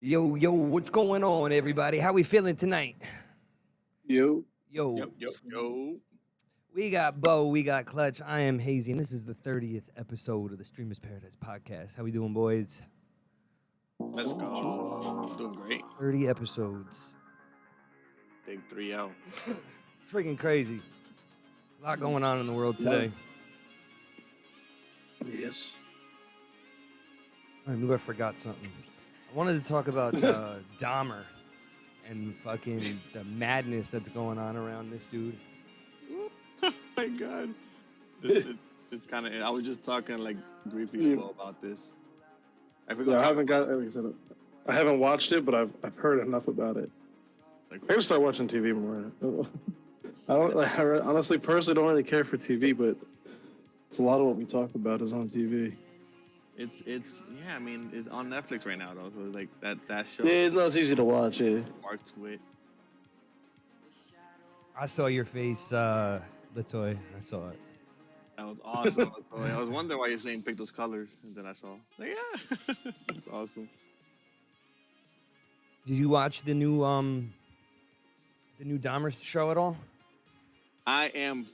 Yo, what's going on, everybody? How we feeling tonight? You. Yo, Yo. we got Bo, we got Clutch. I am Hazy, and this is the 30th episode of the Streamers Paradise podcast. How we doing, boys? Let's go. Doing great. 30 episodes. Big 3-0. Freaking crazy. A lot going on in the world today. Yes. I knew I forgot something. I wanted to talk about Dahmer and fucking the madness that's going on around this dude. Oh my god. It's kind of. I was just talking like briefly to Bo about this. I haven't watched it, but I've heard enough about it. Like, I gotta start watching TV more. I honestly, personally, don't really care for TV, but it's a lot of what we talk about is on TV. it's yeah. I mean, it's on Netflix right now though. So it's like that show. Yeah, it's easy to watch. Yeah. Spark to it. I saw your face, Latoy. I saw it. That was awesome. I was wondering why you're saying pick those colors, and then I saw. Like, yeah, it's awesome. Did you watch the new Dahmer show at all? I am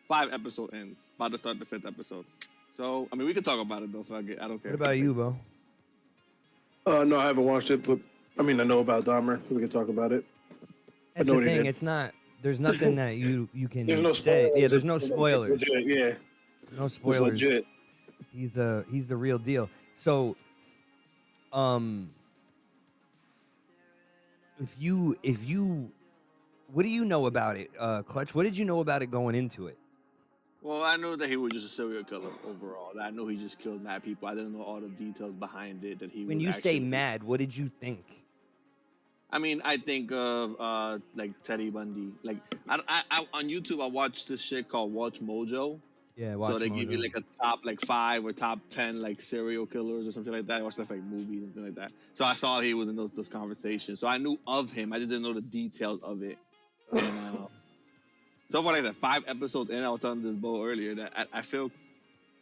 5 episodes in, about to start the 5th episode. So I mean, we could talk about it though. Fuck it, I don't care. What about you, Bo? No, I haven't watched it, but I mean, I know about Dahmer. We can talk about it. That's know the what he thing. did. It's not. There's nothing that you can There's no say. spoilers. Yeah, there's no It's spoilers. legit, yeah, No it's spoilers. legit. He's the real deal. So, if you, what do you know about it, Clutch? What did you know about it going into it? Well, I knew that he was just a serial killer overall. I knew he just killed mad people. I didn't know all the details behind it. That he When was you say actually- mad, what did you think? I mean, I think of like Teddy Bundy. Like I on YouTube, I watched this shit called Watch Mojo. Yeah, So they give you like a top like 5 or top 10 like serial killers or something like that. I watched stuff like movies and things like that. So I saw he was in those conversations. So I knew of him. I just didn't know the details of it. And so far, like that 5 episodes in, I was telling this Bo earlier that I feel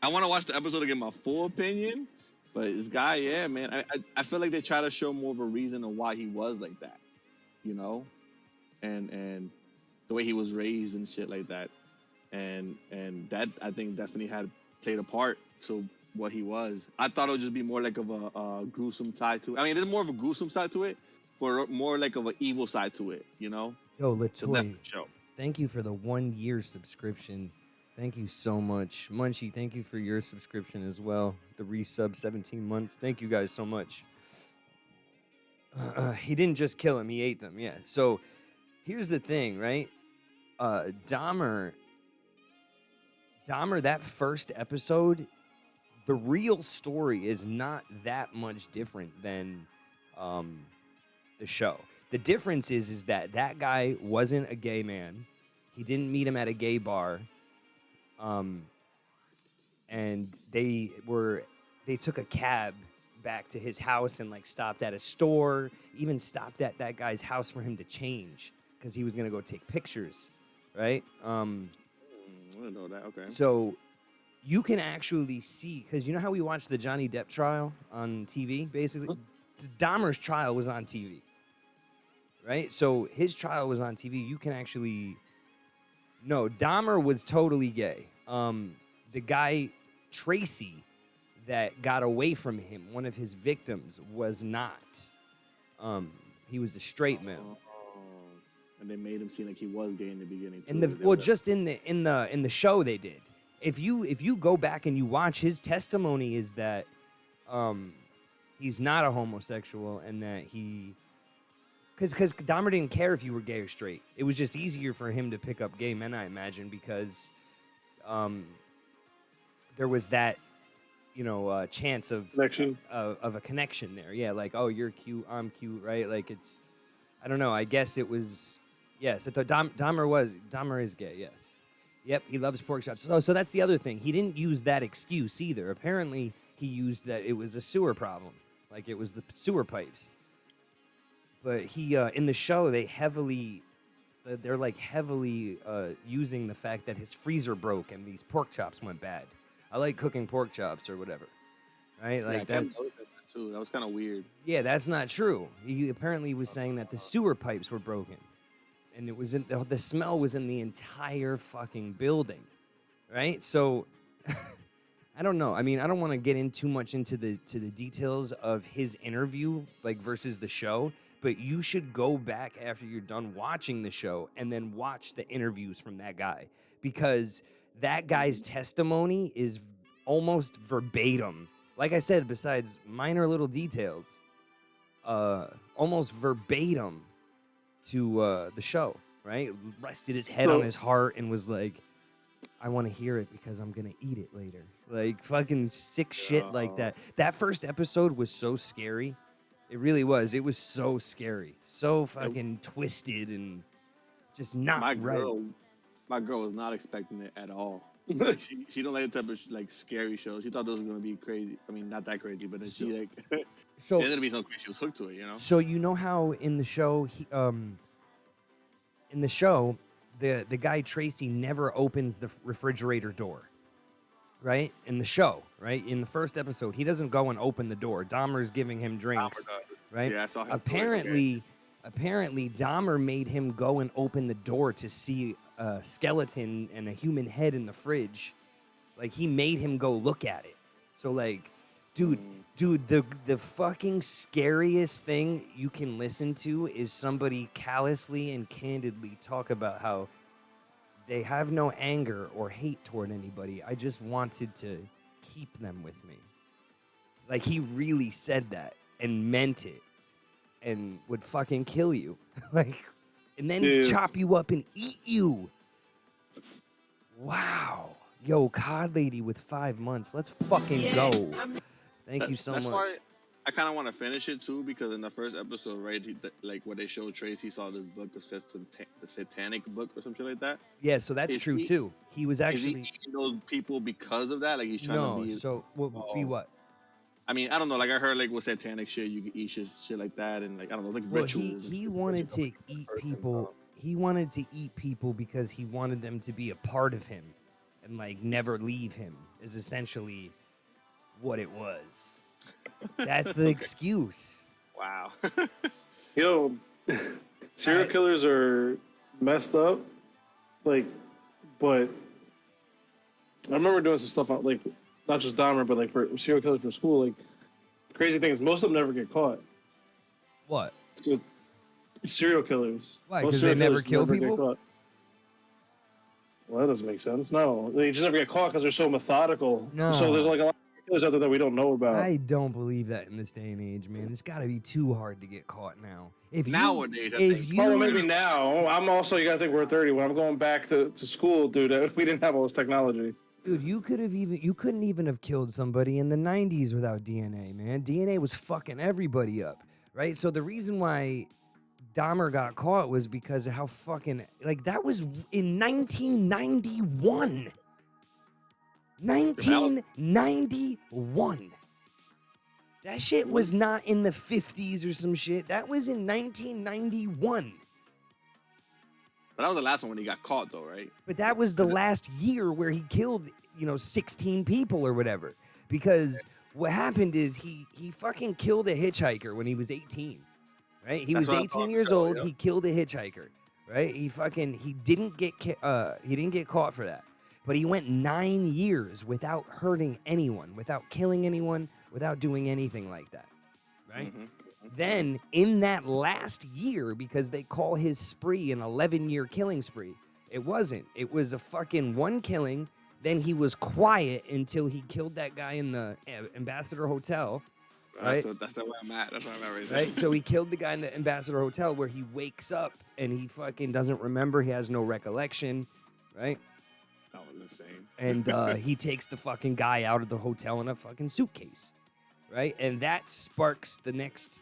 I want to watch the episode to get my full opinion. But this guy, yeah, man, I feel like they try to show more of a reason of why he was like that, you know, and the way he was raised and shit like that, and that I think definitely had played a part to what he was. I thought it would just be more like of a gruesome side to it. I mean, there's more of a gruesome side to it, but more like of an evil side to it, you know. Yo, So that's Latoy, the show. thank you for the 1-year subscription. Thank you so much. Munchie, thank you for your subscription as well. The resub 17 months. Thank you guys so much. He didn't just kill him, he ate them. Yeah. So here's the thing, right? Dahmer, that first episode, the real story is not that much different than the show. The difference is that guy wasn't a gay man. He didn't meet him at a gay bar. And they took a cab back to his house and like stopped at a store, even stopped at that guy's house for him to change because he was gonna go take pictures, right? I didn't know that. Okay. So you can actually see, because you know how we watched the Johnny Depp trial on TV, basically? Dahmer's trial was on TV, right? So his trial was on TV. You can actually... No, Dahmer was totally gay. The guy, Tracy, that got away from him, one of his victims, was not. He was a straight male. And they made him seem like he was gay in the beginning. And Too. just in the show they did. If you go back and you watch, his testimony is that he's not a homosexual and that he, because Dahmer didn't care if you were gay or straight. It was just easier for him to pick up gay men, I imagine, because there was that chance of Connection. of a connection there. Yeah, like, oh, you're cute, I'm cute, right? Like, it's, I don't know. I guess it was, yes. I thought Dahmer is gay. Yes. Yep, he loves pork chops. So that's the other thing. He didn't use that excuse either. Apparently, he used that it was a sewer problem, like it was the sewer pipes. But he in the show they're heavily using the fact that his freezer broke and these pork chops went bad. I like cooking pork chops or whatever, right? Like Yeah, that's too. That was kind of weird. Yeah, that's not true. He apparently was saying that the sewer pipes were broken, and it was the smell was in the entire fucking building, right? So I don't know. I mean, I don't want to get in too much into the details of his interview, like versus the show. But you should go back after you're done watching the show and then watch the interviews from that guy, because that guy's testimony is almost verbatim. Like I said, besides minor little details, almost verbatim to the show, right? Rested his head on his heart and was like, I want to hear it because I'm going to eat it later. Like fucking sick shit like that. That first episode was so scary. It really was. It was so scary. So fucking twisted and just not right. My girl was not expecting it at all. She don't like the type of like scary shows. She thought those were gonna be crazy. I mean, not that crazy, but then she like so it ended up being so crazy. She was hooked to it, you know. So you know how in the show the guy Tracy never opens the refrigerator door, right? In the show, right? In the first episode, he doesn't go and open the door. Dahmer's giving him drinks, right? Yeah, I saw him. Apparently, Dahmer made him go and open the door to see a skeleton and a human head in the fridge. Like, he made him go look at it. So, like, dude, the fucking scariest thing you can listen to is somebody callously and candidly talk about how they have no anger or hate toward anybody. I just wanted to keep them with me. Like, he really said that and meant it and would fucking kill you. Like, and then chop you up and eat you. Wow. Yo, COD lady with 5 months. Let's fucking go. Thank you so much. That's why I kind of want to finish it too, because in the first episode, right, like where they showed Tracy saw this book of the Satanic book or some shit like that. Yeah, so that's true too. He was actually eating those people because of that. Like he's trying to be. So be what? I mean, I don't know. Like I heard, like with satanic shit, you can eat shit like that, and like I don't know, like rituals. He wanted to eat people. He wanted to eat people because he wanted them to be a part of him, and like never leave him. Is essentially what it was. That's the excuse. Wow. Yo, serial killers are messed up. Like, but I remember doing some stuff on like not just Dahmer, but like for serial killers for school. Like, crazy thing is most of them never get caught. What? So, serial killers. Why? Because they never kill people? Well, that doesn't make sense. No, they just never get caught because they're so methodical. No. So there's like a lot of killers out there that we don't know about. I don't believe that in this day and age, man. It's got to be too hard to get caught now. Nowadays, Well, maybe now. I'm also, you got to think we're 30. When I'm going back to school, dude, we didn't have all this technology. Dude, you couldn't even have killed somebody in the 90s without DNA, man. DNA was fucking everybody up, right? So the reason why Dahmer got caught was because of how fucking, like, that was in 1991. 1991. That shit was not in the 50s or some shit. That was in 1991. But that was the last one when he got caught, though, right? But that was the last year where he killed, 16 people or whatever. Because what happened is he fucking killed a hitchhiker when he was 18. Right? He was 18 years old. Yeah. He killed a hitchhiker. Right? He didn't get caught for that. But he went 9 years without hurting anyone, without killing anyone, without doing anything like that. Right? Mm-hmm. Then, in that last year, because they call his spree an 11-year killing spree, it wasn't. It was a fucking one killing. Then he was quiet until he killed that guy in the Ambassador Hotel. Right? That's the way I'm at. That's where I'm at right there. Right? So he killed the guy in the Ambassador Hotel where he wakes up and he fucking doesn't remember. He has no recollection. Right? That was insane. And he takes the fucking guy out of the hotel in a fucking suitcase. Right? And that sparks the next,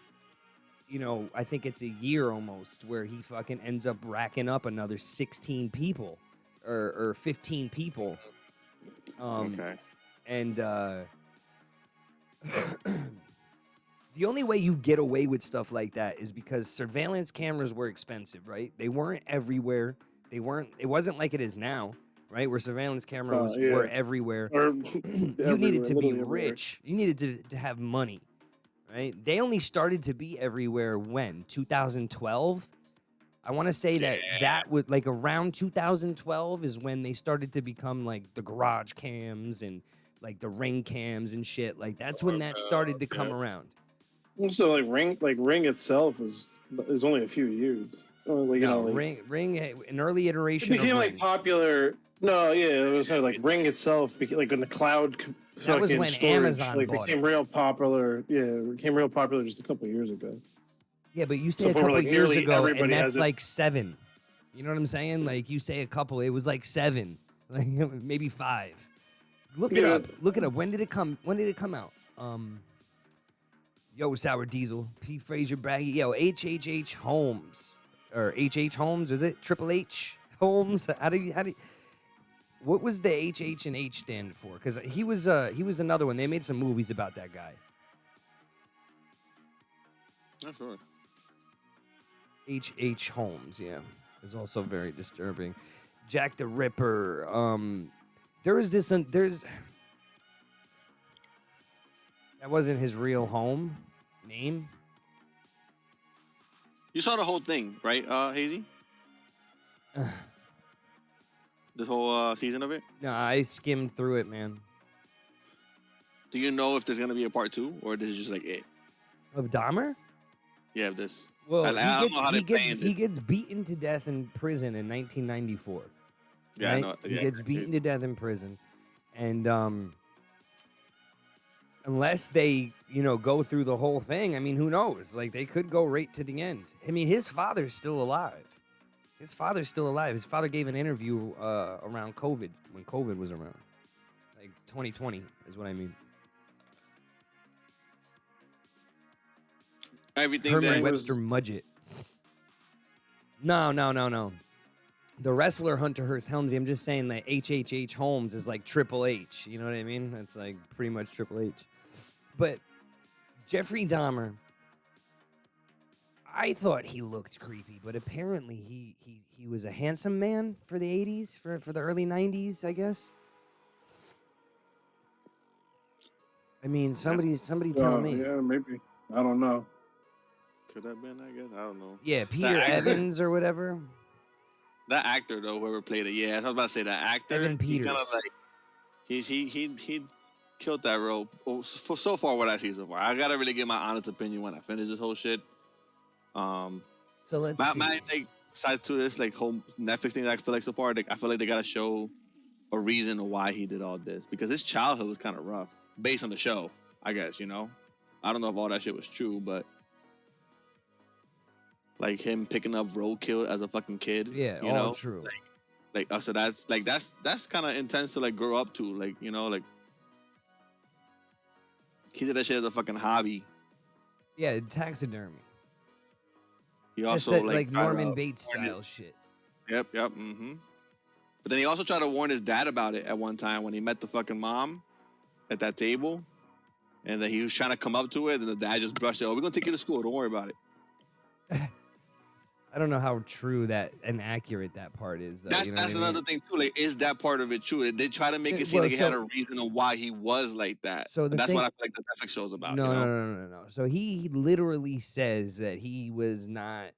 I think it's a year almost where he fucking ends up racking up another 16 people or 15 people. Okay. And the only way you get away with stuff like that is because surveillance cameras were expensive, right? They weren't everywhere. It wasn't like it is now, right? Where surveillance cameras were everywhere. You needed to be rich. You needed to have money, right? They only started to be everywhere when 2012. I want to say that would like around 2012 is when they started to become like the garage cams and like the ring cams and shit. Like that's when that started to come around. So like Ring itself is only a few years. Like, No, like, Ring, an early it iteration became of like Ring. popular. No, yeah, it was like Ring itself became like when the cloud. That was when storage, Amazon like bought became it. real popular. Yeah, it became real popular just a couple of years ago. Yeah, but you say So a for, couple like, years nearly ago, everybody and has that's it. like 7. You know what I'm saying? Like you say a couple, it was like 7, like maybe 5. Look it up. Look it up. When did it come? When did it come out? Yo, Sour Diesel, P. Fraser Braggy, yo, HHH Holmes, or HH Holmes, is it? Triple H Holmes? How do you? What was the HH and H stand for? Because he was another one. They made some movies about that guy. Not sure. H.H. Holmes, yeah, is also very disturbing. Jack the Ripper. There is this. There's that wasn't his real home name. You saw the whole thing, right, Hazy? This whole season of it? No, I skimmed through it, man. Do you know if there's gonna be a part 2, or this is just like it? Of Dahmer? Yeah, this. Well, I don't know how they planned he it. gets beaten to death in prison in 1994. Yeah, right? I know. He Yeah, gets beaten to death in prison, and unless they, go through the whole thing, I mean, who knows? Like they could go right to the end. I mean, his father's still alive. His father's still alive. His father gave an interview around COVID, when COVID was around, like 2020 is what I mean. Everything Herman that Webster Mudgett. No. The wrestler Hunter Hearst Helmsley. I'm just saying that HHH Holmes is like Triple H. You know what I mean? That's like pretty much Triple H. But Jeffrey Dahmer, I thought he looked creepy, but apparently he was a handsome man for the 80s, for the early 90s, I guess. I mean, somebody tell me. Yeah, maybe. I don't know. could have been, I guess. I don't know. Yeah, Peter Evans or whatever. That actor though, whoever played it, yeah, I was about to say that actor. Evan He kind of Peters. like he killed that role. For so far, what I see so far, I gotta really give my honest opinion when I finish this whole shit. So let's see. My like side to this like whole Netflix thing that I feel like so far, like, I feel like they gotta show a reason why he did all this, because his childhood was kind of rough based on the show. I guess I don't know if all that shit was true, but like him picking up roadkill as a fucking kid. Yeah, you all know? true. So that's kind of intense to like grow up to, like like he did that shit as a fucking hobby. Yeah, taxidermy. He Just also like Norman tried to Bates warn his- style shit. Yep. But then he also tried to warn his dad about it at one time when he met the fucking mom at that table, and then he was trying to come up to it, and the dad just brushed it. Oh, we're gonna take you to school. Don't worry about it. I don't know how true that and accurate that part is. Though, That's you know what I mean? another thing too. Like, is that part of it true? They try to make it seem Well, like he had a reason on why he was like that. So And that's what I feel like the Netflix show's about. No. So he literally says that he was not.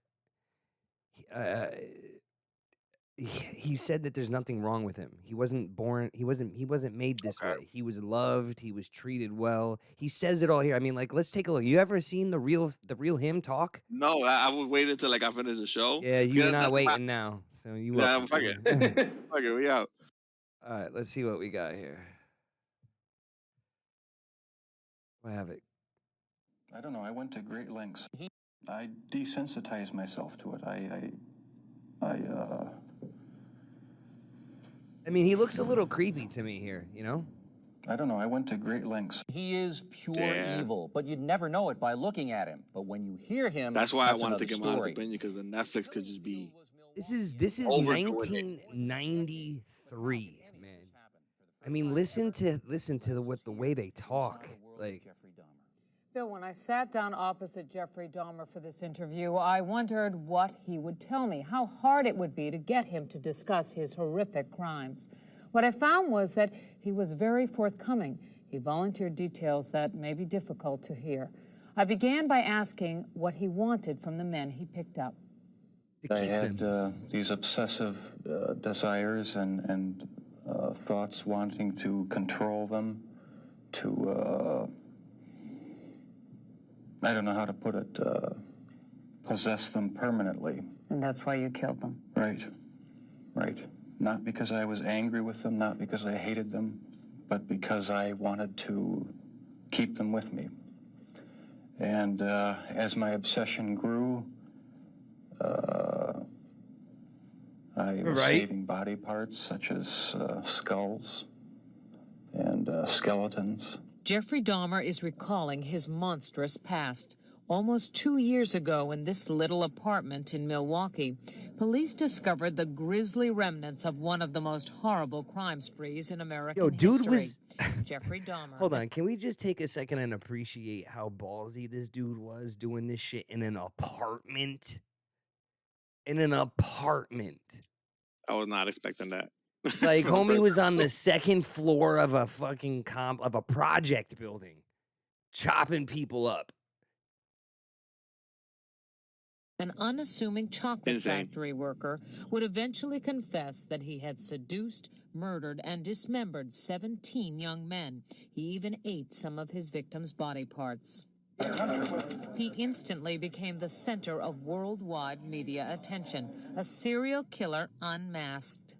He said that there's nothing wrong with him. He wasn't born. He wasn't made this way. He was loved. He was treated well. He says it all here. I mean, like, let's take a look. You ever seen the real him talk? No, I would wait until like I finish the show. Yeah, you're Because not that's waiting now. So you Yeah, welcome. fuck it. Fuck it, we out. All right, let's see what we got here. What have it? I don't know. I went to great lengths. I desensitized myself to it. I mean, he looks a little creepy to me here, I don't know. I went to great lengths. He is pure Yeah. evil, but you'd never know it by looking at him. But when you hear him, That's why I wanted another to get my honest story. opinion, because the Netflix could just be. This is Overdoing it. 1993, man. I mean, listen to the way they talk. Like, Bill, when I sat down opposite Jeffrey Dahmer for this interview, I wondered what he would tell me, how hard it would be to get him to discuss his horrific crimes. What I found was that he was very forthcoming. He volunteered details that may be difficult to hear. I began by asking what he wanted from the men he picked up. To I keep had them. these obsessive desires and thoughts wanting to control them, to, I don't know how to put it, possess them permanently. And that's why you killed them. Right, right. Not because I was angry with them, not because I hated them, but because I wanted to keep them with me. And as my obsession grew, I was Right. saving body parts such as skulls and skeletons. Jeffrey Dahmer is recalling his monstrous past. Almost 2 years ago, in this little apartment in Milwaukee, police discovered the grisly remnants of one of the most horrible crime sprees in American Yo, dude history. was. Jeffrey Dahmer. Hold on, can we just take a second and appreciate how ballsy this dude was doing this shit in an apartment? In an apartment. I was not expecting that. Like, For the homie first was time. on the second floor of a fucking of a project building, chopping people up. An unassuming chocolate Insane. factory worker would eventually confess that he had seduced, murdered, and dismembered 17 young men. He even ate some of his victims' body parts. He instantly became the center of worldwide media attention, a serial killer unmasked.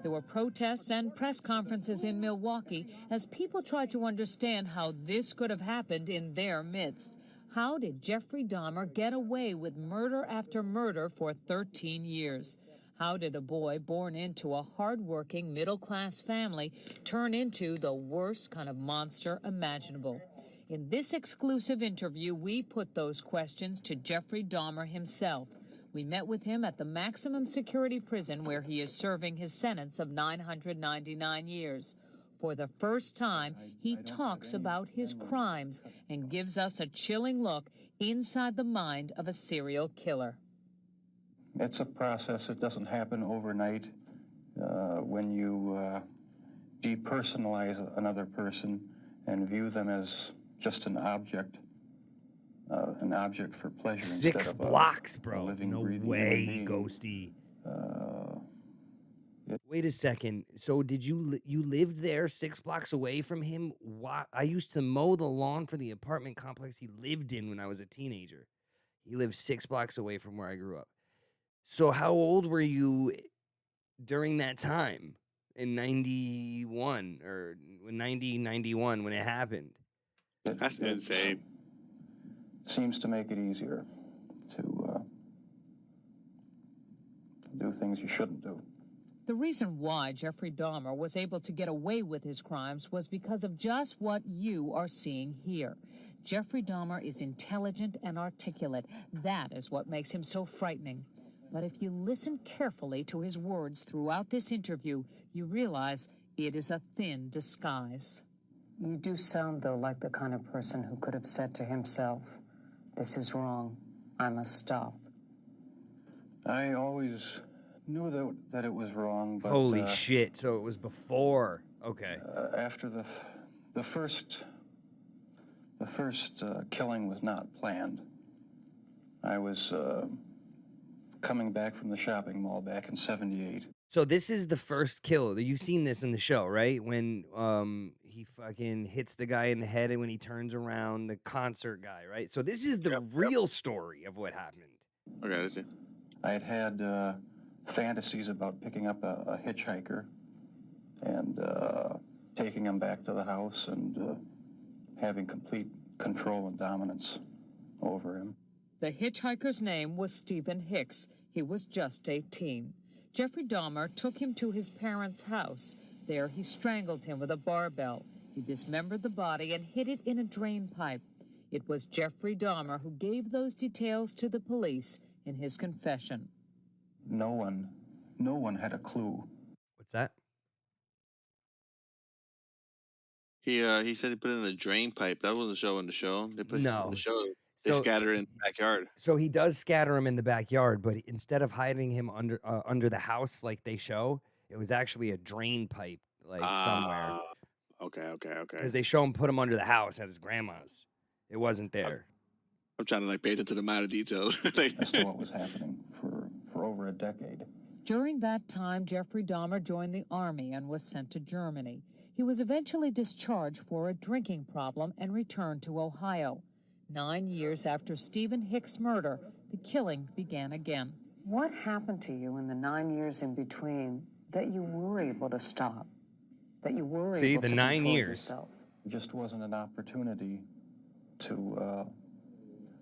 There were protests and press conferences in Milwaukee as people tried to understand how this could have happened in their midst. How did Jeffrey Dahmer get away with murder after murder for 13 years? How did a boy born into a hard-working, middle-class family turn into the worst kind of monster imaginable? In this exclusive interview, we put those questions to Jeffrey Dahmer himself. We met with him at the maximum security prison where he is serving his sentence of 999 years. For the first time, he talks about his crimes and gives us a chilling look inside the mind of a serial killer. It's a process. It doesn't happen overnight. When you depersonalize another person and view them as just an object for pleasure instead 6 of blocks, a bro. living, No breathing way, human being. Ghosty. Wait a second. So did you lived there 6 blocks away from him? Why? I used to mow the lawn for the apartment complex he lived in when I was a teenager. He lived 6 blocks away from where I grew up. So how old were you during that time in 91 or 91 when it happened? That's It insane. seems to make it easier to do things you shouldn't do. The reason why Jeffrey Dahmer was able to get away with his crimes was because of just what you are seeing here. Jeffrey Dahmer is intelligent and articulate. That is what makes him so frightening. But if you listen carefully to his words throughout this interview, you realize it is a thin disguise. You do sound, though, like the kind of person who could have said to himself, "This is wrong. I must stop." I always knew that it was wrong, but Holy shit. So it was before. Okay. after the first killing was not planned. I was coming back from the shopping mall back in '78. So this is the first kill. You've seen this in the show, right? When he fucking hits the guy in the head and when he turns around, the concert guy, right? So this is the real story of what happened. Okay, that's it. I had fantasies about picking up a hitchhiker and taking him back to the house and having complete control and dominance over him. The hitchhiker's name was Stephen Hicks. He was just 18. Jeffrey Dahmer took him to his parents' house. There, he strangled him with a barbell. He dismembered the body and hid it in a drain pipe. It was Jeffrey Dahmer who gave those details to the police in his confession. No one had a clue. What's that? He said he put it in a drain pipe. That wasn't showing the show. They put No. in the show. They So- scattered it in the backyard. So he does scatter him in the backyard, but instead of hiding him under the house like they show, it was actually a drain pipe somewhere. Okay. Because they show him put him under the house at his grandma's. It wasn't there. I'm trying to like pay attention to the minor details. Like, as to what was happening for over a decade. During that time, Jeffrey Dahmer joined the Army and was sent to Germany. He was eventually discharged for a drinking problem and returned to Ohio. 9 years after Stephen Hicks' murder, the killing began again. What happened to you in the 9 years in between that you were able to stop? That you were able the to 9 control years. yourself? It just wasn't an opportunity to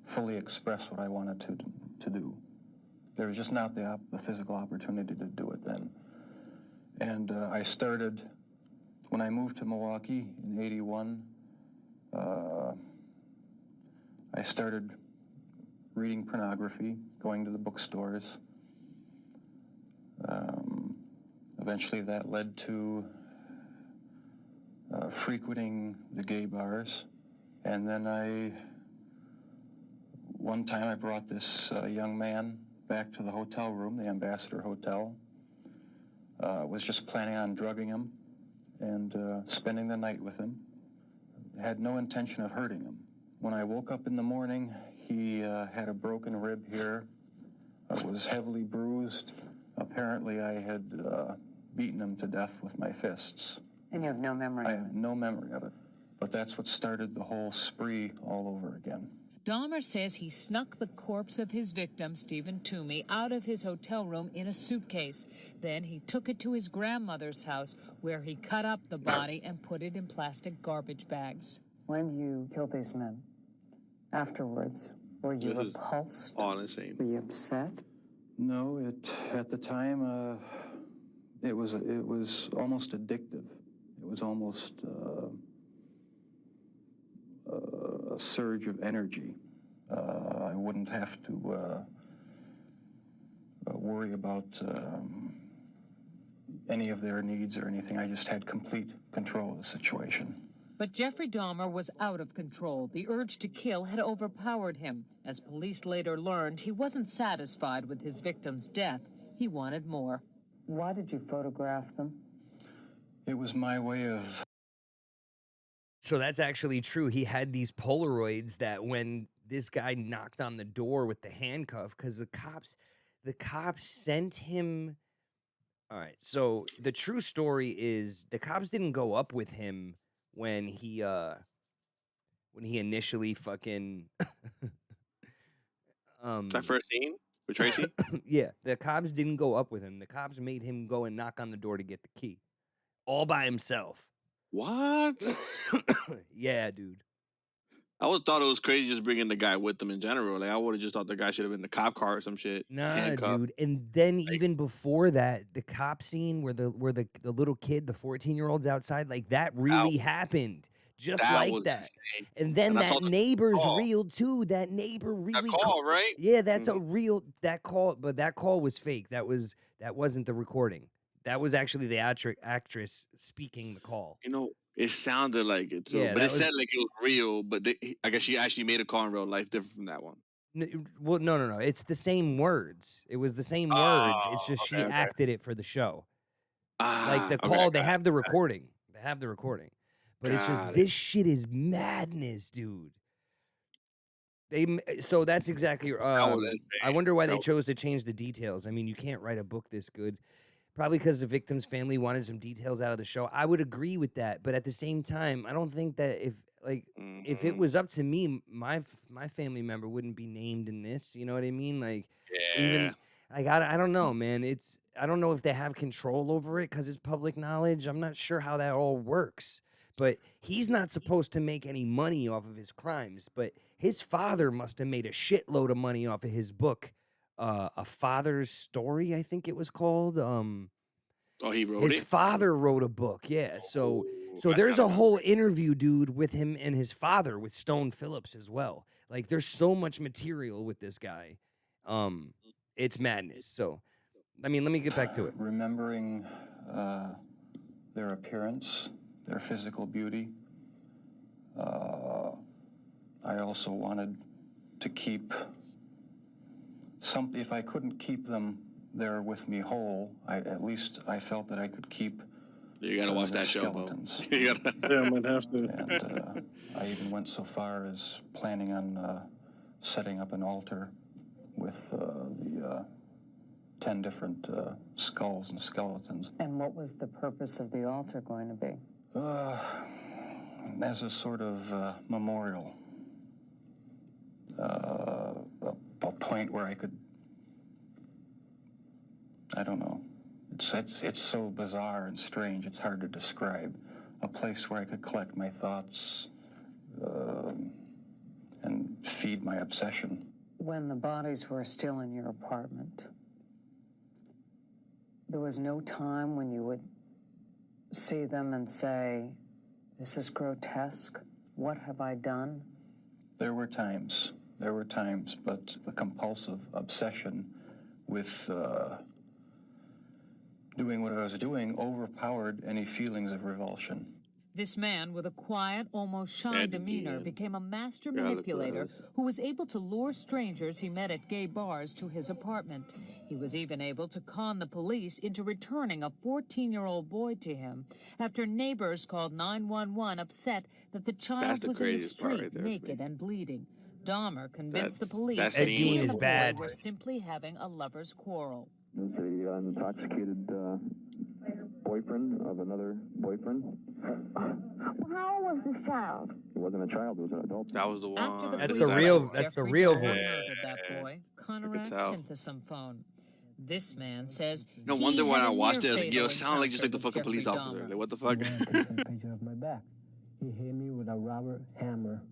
fully express what I wanted to do. There was just not the physical opportunity to do it then. And I started, when I moved to Milwaukee in '81, I started reading pornography, going to the bookstores. Eventually that led to frequenting the gay bars. And then one time I brought this young man back to the hotel room, the Ambassador Hotel. Was just planning on drugging him and spending the night with him. Had no intention of hurting him. When I woke up in the morning, he had a broken rib here, was heavily bruised. Apparently I had beaten him to death with my fists. And you have no memory I of it? have no memory of it. But that's what started the whole spree all over again. Dahmer says he snuck the corpse of his victim, Stephen Toomey, out of his hotel room in a suitcase. Then he took it to his grandmother's house, where he cut up the body and put it in plastic garbage bags. When you killed these men, afterwards, were you repulsed? all insane. Were you upset? No, at the time, it was almost addictive. It was almost a surge of energy. I wouldn't have to worry about any of their needs or anything. I just had complete control of the situation. But Jeffrey Dahmer was out of control. The urge to kill had overpowered him. As police later learned, he wasn't satisfied with his victim's death. He wanted more. Why did you photograph them? It was my way of... So that's actually true. He had these Polaroids that when this guy knocked on the door with the handcuff, because the cops sent him. All right. So the true story is the cops didn't go up with him when he initially fucking That first scene with Tracy? yeah, the cops didn't go up with him. The cops made him go and knock on the door to get the key. All by himself. What? Yeah, dude. I would thought it was crazy just bringing the guy with them in general. Like I would have just thought the guy should have been in the cop car or some shit. Nah, handcuffed. dude. And then even before that, the cop scene where the little kid, the 14-year-old's outside, like that really happened. Just That like was that. insane. And then And I saw that the neighbor's call. real too. That neighbor really That call, right? Yeah, that's a real call, but that call was fake. That wasn't the recording. That was actually the actress speaking the call. You know, it sounded like it too, Yeah, but that it said like it was real. But I guess she actually made a call in real life different from that one. Well, no. It's the same words. It was the same words. It's just she acted it for the show. Like the call, they have the recording. They have the recording. But it's just this shit is madness, dude. So that's exactly. I wonder why they chose to change the details. I mean, you can't write a book this good. Probably because the victim's family wanted some details out of the show. I would agree with that, but at the same time, I don't think that if it was up to me, my family member wouldn't be named in this. You know what I mean? Like, even like I don't know, man. I don't know if they have control over it because it's public knowledge. I'm not sure how that all works. But he's not supposed to make any money off of his crimes. But his father must have made a shitload of money off of his book. A Father's Story, I think it was called. Oh, he wrote his it? father wrote a book, yeah. So I there's a kinda whole interview, dude, with him and his father, with Stone Phillips as well. Like, there's so much material with this guy. It's madness. So, I mean, let me get back to it. Remembering their appearance, their physical beauty. I also wanted to keep something. If I couldn't keep them there with me whole, at least I felt that I could keep You gotta watch their that show, Bo. skeletons. You gotta. Yeah, I might have to. And I even went so far as planning on setting up an altar with the 10 different skulls and skeletons. And what was the purpose of the altar going to be? As a sort of memorial. A point where I could, I don't know, it's so bizarre and strange, it's hard to describe. A place where I could collect my thoughts and feed my obsession. When the bodies were still in your apartment, there was no time when you would see them and say, this is grotesque, what have I done? There were times, but the compulsive obsession with doing what I was doing overpowered any feelings of revulsion. This man with a quiet, almost shy Ed demeanor Gein. became a master Yeah, look what manipulator it is. who was able to lure strangers he met at gay bars to his apartment. He was even able to con the police into returning a 14-year-old boy to him after neighbors called 911 upset that the That's child the was in the craziest part street right there for naked me. and bleeding. Dahmer convinced That- the police that that scene he Gein and is the boy bad. were simply having a lover's quarrel. Is a intoxicated boyfriend of another boyfriend. How old was this child? It wasn't a child, it was an adult. That was the one. After the That's police the real- left, that's the Jeffrey real Dahmer voice. murdered that boy. Conrad tell. Synthesum phone. This man says No he wonder when had I a watched it, I was like, near-fatal yo, it sounded like just like the encounter fucking with police Jeffrey officer. Dahmer. Like, what the He fuck? wanted to take some picture of my back. He hit me with a rubber hammer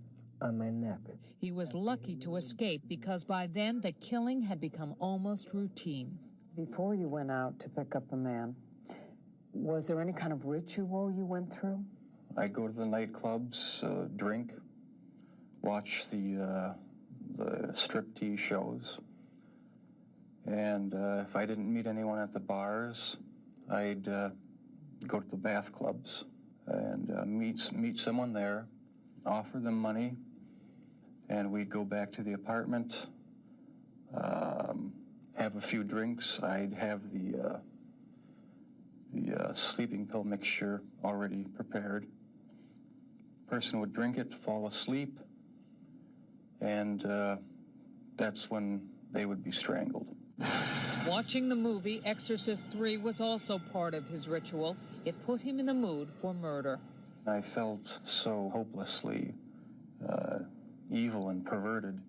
on my neck. He was lucky to escape because by then the killing had become almost routine. Before you went out to pick up the man, was there any kind of ritual you went through? I'd go to the nightclubs, drink, watch the striptease shows, and if I didn't meet anyone at the bars, I'd go to the bath clubs and meet someone there, offer them money, and we'd go back to the apartment, have a few drinks. I'd have the sleeping pill mixture already prepared. Person would drink it, fall asleep, and that's when they would be strangled. Watching the movie Exorcist 3 was also part of his ritual. It put him in the mood for murder. I felt so hopelessly evil and perverted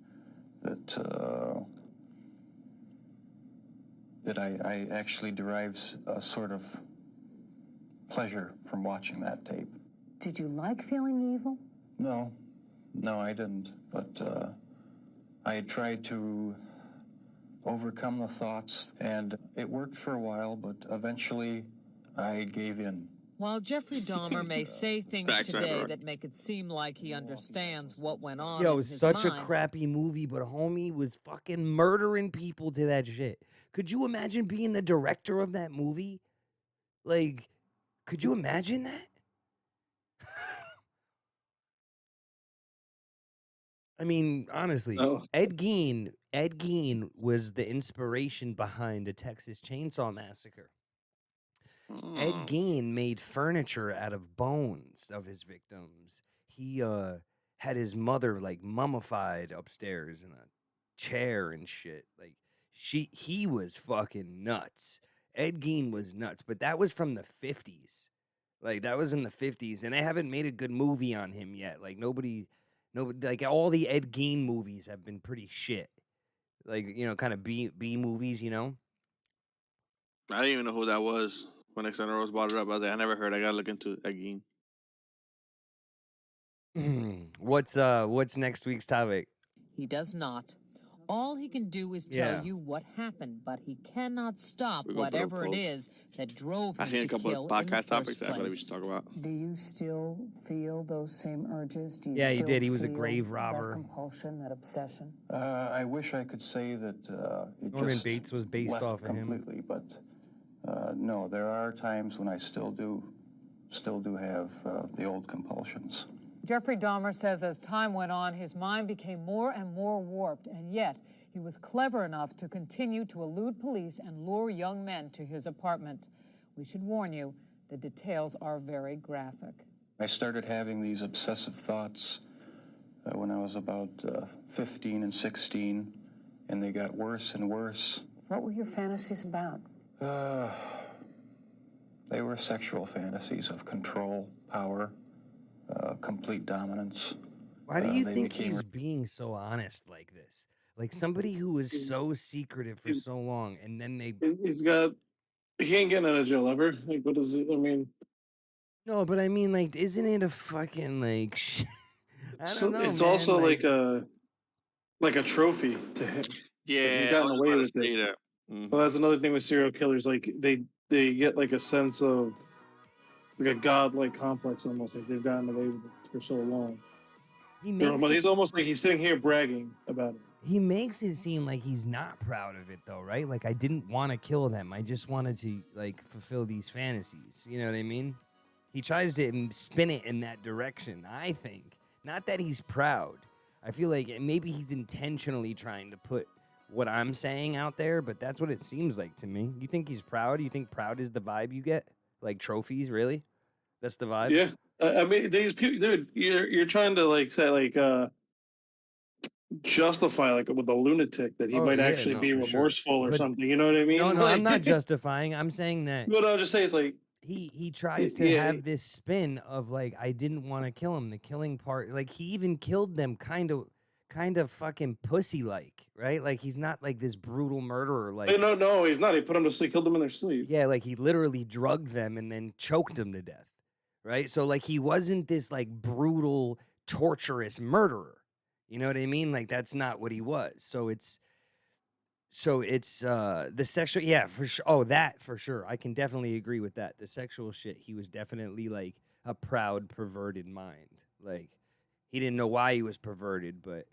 that I actually derived a sort of pleasure from watching that tape. Did you like feeling evil? No, I didn't. But I had tried to overcome the thoughts, and it worked for a while, but eventually I gave in. While Jeffrey Dahmer may say things Facts, today right. that make it seem like he understands what went on Yo, in his such a mind, crappy movie, but homie was fucking murdering people to that shit. Could you imagine being the director of that movie? Like, could you imagine that? I mean, honestly, Oh. Ed Gein was the inspiration behind the Texas Chainsaw Massacre. Ed Mm. Gein made furniture out of bones of his victims. He had his mother like mummified upstairs in a chair and shit. Like he was fucking nuts. Ed Gein was nuts, but that was from the 50s. Like that was in the 50s, and they haven't made a good movie on him yet. Like nobody, like all the Ed Gein movies have been pretty shit. Like, you know, kind of B movies, you know. I didn't even know who that was when Alexander Rose brought it up. I was like, I never heard. I gotta look into it again. What's next week's topic? he does not. All he can do is Yeah. tell you what happened, but he cannot stop We're gonna put a whatever it post. is that drove him I seen a to couple kill of in the podcast topics first that I feel like we place. should talk about. Do you still feel those same urges? Do you Yeah, he still did. He was a feel grave that robber. compulsion, that obsession? I wish I could say that it Norman just Bates was based left off of him. completely, but no, there are times when I still do have the old compulsions. Jeffrey Dahmer says as time went on, his mind became more and more warped, and yet he was clever enough to continue to elude police and lure young men to his apartment. We should warn you, The details are very graphic. I started having these obsessive thoughts when I was about 15 and 16, and they got worse and worse. What were your fantasies about? They were sexual fantasies of control, power, complete dominance. Why do you they think became- he's being so honest like this? Like somebody who was so secretive for so long, and then they He ain't getting out of jail ever. Like, what is it? I mean, no, but I mean, like, isn't it a fucking like? I don't know. it's man. also like a trophy to him. Yeah, He's I gotten was away about with to say this. that. Mhm. Well, that's another thing with serial killers. Like they get like a sense of like a godlike complex almost. Like they've gotten away with it for so long. He's almost like he's sitting here bragging about it. He makes it seem like he's not proud of it though, right? Like I didn't want to kill them. I just wanted to like fulfill these fantasies. You know what I mean? He tries to spin it in that direction, I think. Not that he's proud. I feel like maybe he's intentionally trying to put what I'm saying out there, but that's what it seems like to me. You think he's proud? You think proud is the vibe you get? Like trophies, really? That's the vibe? Yeah, I mean these people, dude. You're trying to like say like justify like with a lunatic that he Oh, might yeah, actually no, be for sure. remorseful or But- something. You know what I mean? No, I'm Like- not justifying. I'm saying that What I'll just say is like he tries to have this spin of like I didn't want to kill him. The killing part, like he even killed them kind of fucking pussy like, right? Like he's not like this brutal murderer. Like no, he's not. He put them to sleep, killed them in their sleep. yeah, like he literally drugged them and then choked them to death, right? So like he wasn't this like brutal, torturous murderer. You know what I mean? Like that's not what he was. So it's the sexual, yeah, for sure. Oh, that for sure. I can definitely agree with that. The sexual shit, he was definitely like a proud, perverted mind. Like he didn't know why he was perverted, but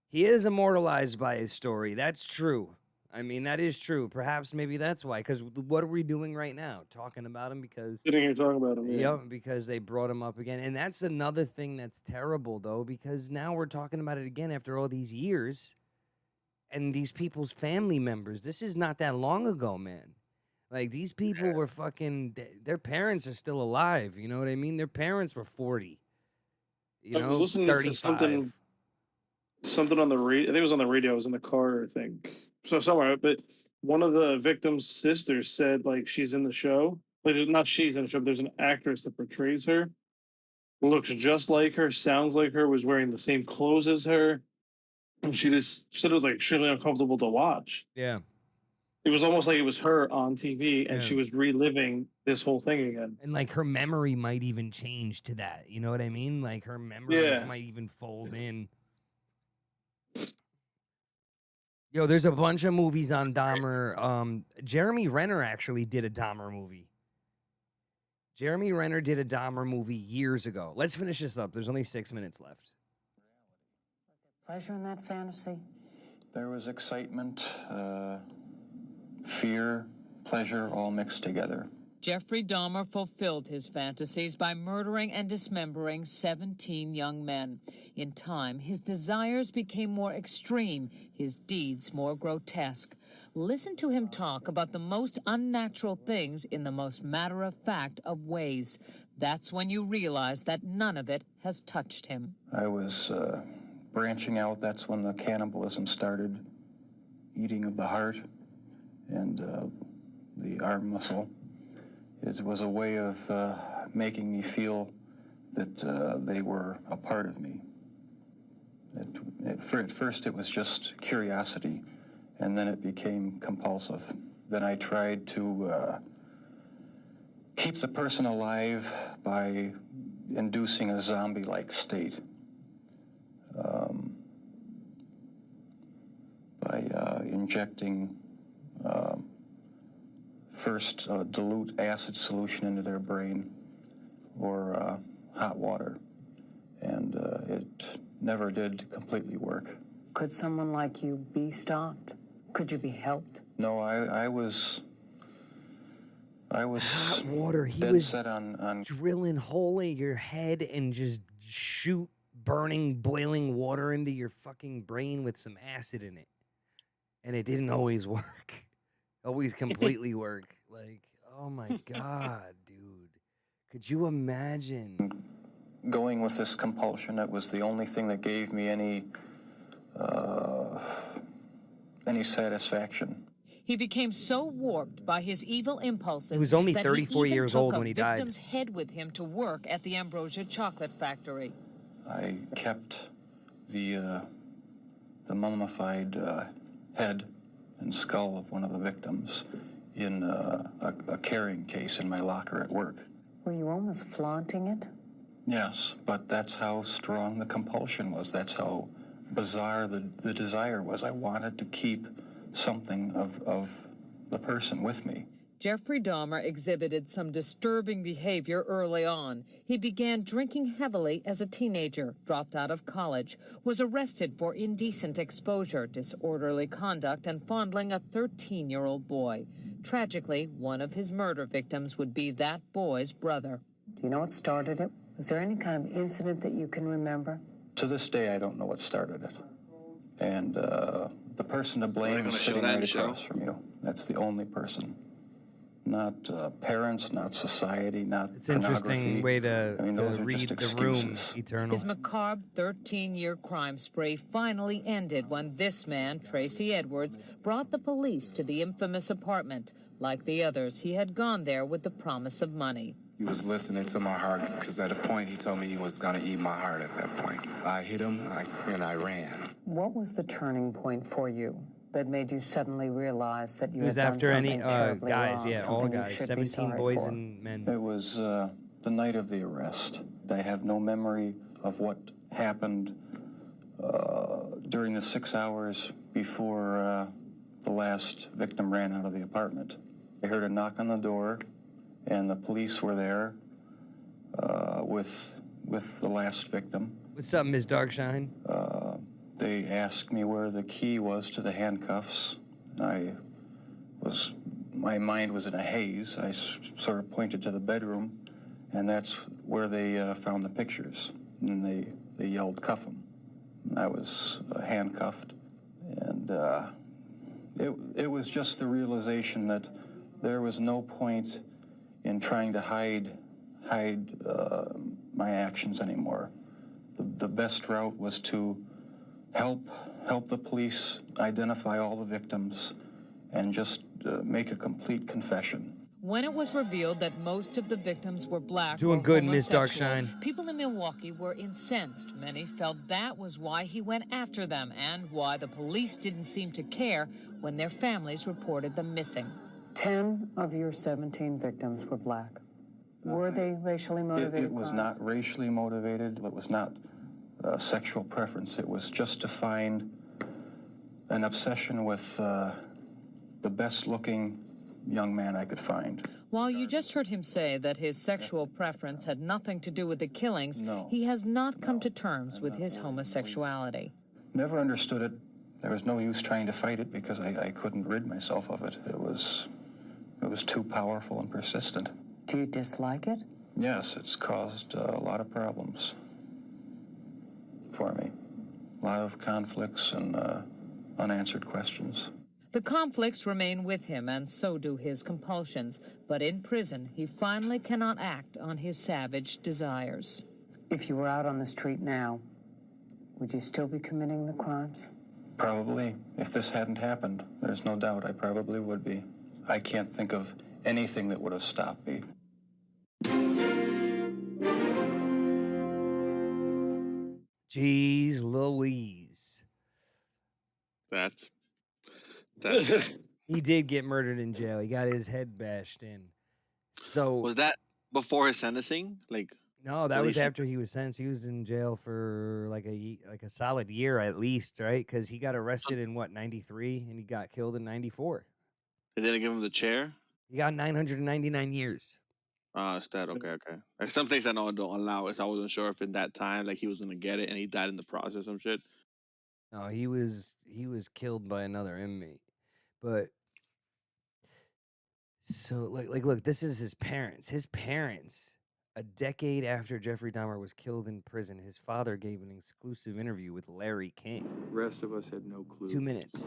he is immortalized by his story. That's true. I mean, that is true. Perhaps maybe that's why. Because what are we doing right now? Talking about him because Sitting here talking about him. Yeah. Yep, because they brought him up again. And that's another thing that's terrible, though, because now we're talking about it again after all these years. And these people's family members. This is not that long ago, man. Like, these people were fucking... Their parents are still alive, you know what I mean? Their parents were 40. You I was know, listening to 35. something on the radio. I think it was on the radio. I was in the car, I think. So somewhere, but one of the victim's sisters said like she's in the show. Like not she's in the show, but there's an actress that portrays her. Looks just like her, sounds like her, was wearing the same clothes as her. And she said it was like extremely uncomfortable to watch. Yeah. It was almost like it was her on TV and she Yeah. was reliving this whole thing again. And, like, her memory might even change to that. You know what I mean? Like, her memories Yeah. might even fold in. Yo, there's a bunch of movies on Dahmer. Jeremy Renner actually did a Dahmer movie. Jeremy Renner did a Dahmer movie years ago. Let's finish this up. There's only 6 minutes left. Pleasure in that fantasy? There was excitement, fear, pleasure, all mixed together. Jeffrey Dahmer fulfilled his fantasies by murdering and dismembering 17 young men. In time, his desires became more extreme, his deeds more grotesque. Listen to him talk about the most unnatural things in the most matter-of-fact of ways. That's when you realize that none of it has touched him. I was branching out. That's when the cannibalism started, eating of the heart and the arm muscle. It was a way of making me feel that they were a part of me. At first it was just curiosity, and then it became compulsive. Then I tried to keep the person alive by inducing a zombie-like state. By injecting first dilute acid solution into their brain or hot water, and it never did completely work. Could someone like you be stopped? Could you be helped? No, I was Hot water. He dead was set on drilling hole in your head and just shoot burning, boiling water into your fucking brain with some acid in it. And it didn't always work. Always completely work. Like, oh my God, dude. Could you imagine? Going with this compulsion, it was the only thing that gave me any satisfaction. He became so warped by his evil impulses He was only that 34 he even years took old a when he died. victim's head with him to work at the Ambrosia Chocolate Factory. I kept the mummified head and skull of one of the victims in a carrying case in my locker at work. Were you almost flaunting it? Yes, but that's how strong the compulsion was. That's how bizarre the desire was. I wanted to keep something of the person with me. Jeffrey Dahmer exhibited some disturbing behavior early on. He began drinking heavily as a teenager, dropped out of college, was arrested for indecent exposure, disorderly conduct, and fondling a 13-year-old boy. Tragically, one of his murder victims would be that boy's brother. Do you know what started it? Was there any kind of incident that you can remember? To this day, I don't know what started it. And the person to blame is sitting right across from you. That's the only person. Not parents, not society, not It's an interesting way to those are read just the room, excuses. Eternal. His macabre 13-year crime spree finally ended when this man, Tracy Edwards, brought the police to the infamous apartment. Like the others, he had gone there with the promise of money. He was listening to my heart because at a point he told me he was going to eat my heart at that point. I hit him and I ran. What was the turning point for you that made you suddenly realize that you It was had done after something any terribly guys, wrong, yeah, all something you guys, should be 17 sorry boys for? and men. It was the night of the arrest. I have no memory of what happened during the 6 hours before the last victim ran out of the apartment. I heard a knock on the door, and the police were there with the last victim. What's up, Ms. Darkshine? They asked me where the key was to the handcuffs. My mind was in a haze. I sort of pointed to the bedroom, and that's where they found the pictures. And they yelled, "Cuff him." And I was handcuffed, and it was just the realization that there was no point in trying to hide my actions anymore. The best route was to help the police identify all the victims and just make a complete confession. When it was revealed that most of the victims were black Doing or good, Miss homosexual, Darkshine. people in Milwaukee were incensed. Many felt that was why he went after them and why the police didn't seem to care when their families reported them missing. 10 of your 17 victims were black. Were they racially motivated It was crimes? not racially motivated. It was not sexual preference. It was just to find an obsession with the best-looking young man I could find. While you just heard him say that his sexual preference had nothing to do with the killings, he has not come to terms with his homosexuality. Never understood it. There was no use trying to fight it because I couldn't rid myself of it. It was too powerful and persistent. Do you dislike it? Yes, it's caused a lot of problems for me. A lot of conflicts and unanswered questions. The conflicts remain with him, and so do his compulsions. But in prison, he finally cannot act on his savage desires. If you were out on the street now, would you still be committing the crimes? Probably. If this hadn't happened, there's no doubt I probably would be. I can't think of anything that would have stopped me. Jeez Louise. That. He did get murdered in jail. He got his head bashed in. So Was that before his sentencing? Like, no, that Well, was he said- after he was sentenced. He was in jail for like a solid year at least, right? Because he got arrested in what, 93, and he got killed in 94. they didn't give him the chair? He got 999 years. Oh, it's that. Okay. Like, some things I know don't allow it. So I wasn't sure if in that time, like, he was going to get it and he died in the process or some shit. No, he was killed by another inmate. But so like look, this is his parents. His parents, a decade after Jeffrey Dahmer was killed in prison, his father gave an exclusive interview with Larry King. The rest of us had no clue. 2 minutes.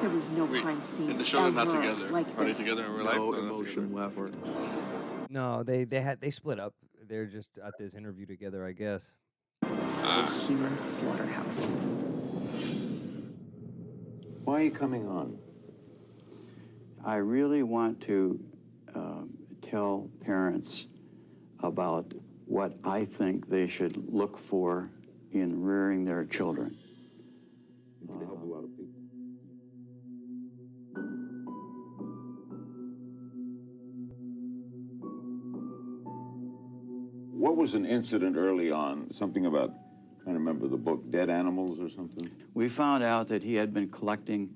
There was no Wait, crime scene in the show, they're not ever together. like Are they this. together in real life? No They're not emotion together. left. No, they split up. They're just at this interview together, I guess. A human slaughterhouse. Why are you coming on? I really want to tell parents about what I think they should look for in rearing their children. You can help a lot of people. What was an incident early on? Something about, I don't remember the book, Dead Animals or something? We found out that he had been collecting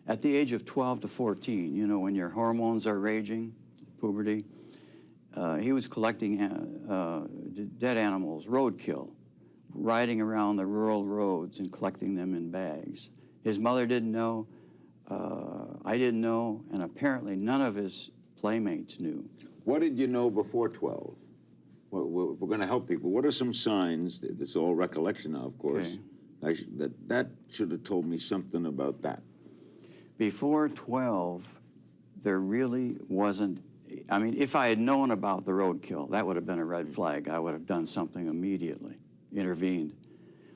at the age of 12 to 14, you know, when your hormones are raging, puberty. He was collecting dead animals, roadkill, riding around the rural roads and collecting them in bags. His mother didn't know, I didn't know, and apparently none of his playmates knew. What did you know before 12? Well, if we're going to help people, what are some signs, it's all recollection now, of course, that should have told me something about that? Before 12, there really wasn't, I mean, if I had known about the roadkill, that would have been a red flag. I would have done something immediately, intervened.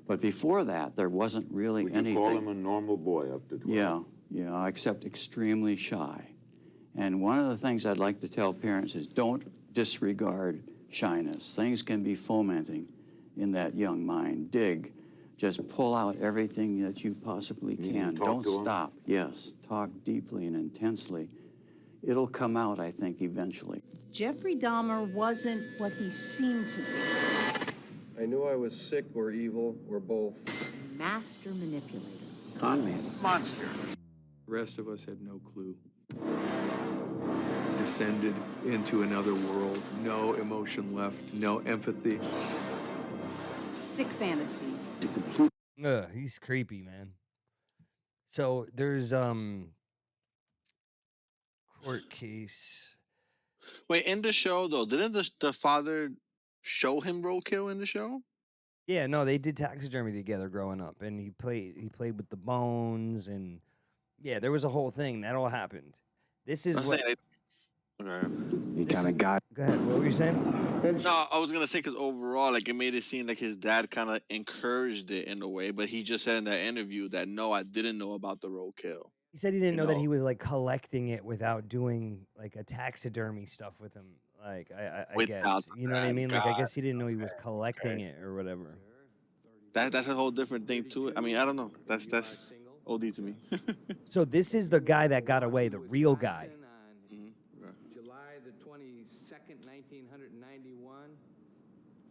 But before that, there wasn't really anything. Would you call him a normal boy up to 12? Yeah, except extremely shy. And one of the things I'd like to tell parents is don't disregard shyness. Things can be fomenting in that young mind. Dig. Just pull out everything that you possibly can. Don't stop. Yes, talk deeply and intensely. It'll come out, I think, eventually. Jeffrey Dahmer wasn't what he seemed to be. I knew I was sick or evil or both. Master manipulator. Con man. Monster. The rest of us had no clue. Descended into another world. No emotion left. No empathy. Sick fantasies. He's creepy, man. So there's court case. Wait, in the show though, didn't the father show him roadkill in the show? Yeah, no, they did taxidermy together growing up, and he played with the bones, and yeah, there was a whole thing that all happened. This is what. Okay. He kind of got. Go ahead. What were you saying? No, I was gonna say because overall, like, it made it seem like his dad kind of encouraged it in a way, but he just said in that interview that no, I didn't know about the roadkill. He said he didn't know that he was like collecting it without doing like a taxidermy stuff with him. Like I guess, you know what I mean? Like I guess he didn't know he was collecting it or whatever. That's a whole different thing to it. I mean, I don't know. That's OD to me. So this is the guy that got away, the real guy. July the 22nd, 1991.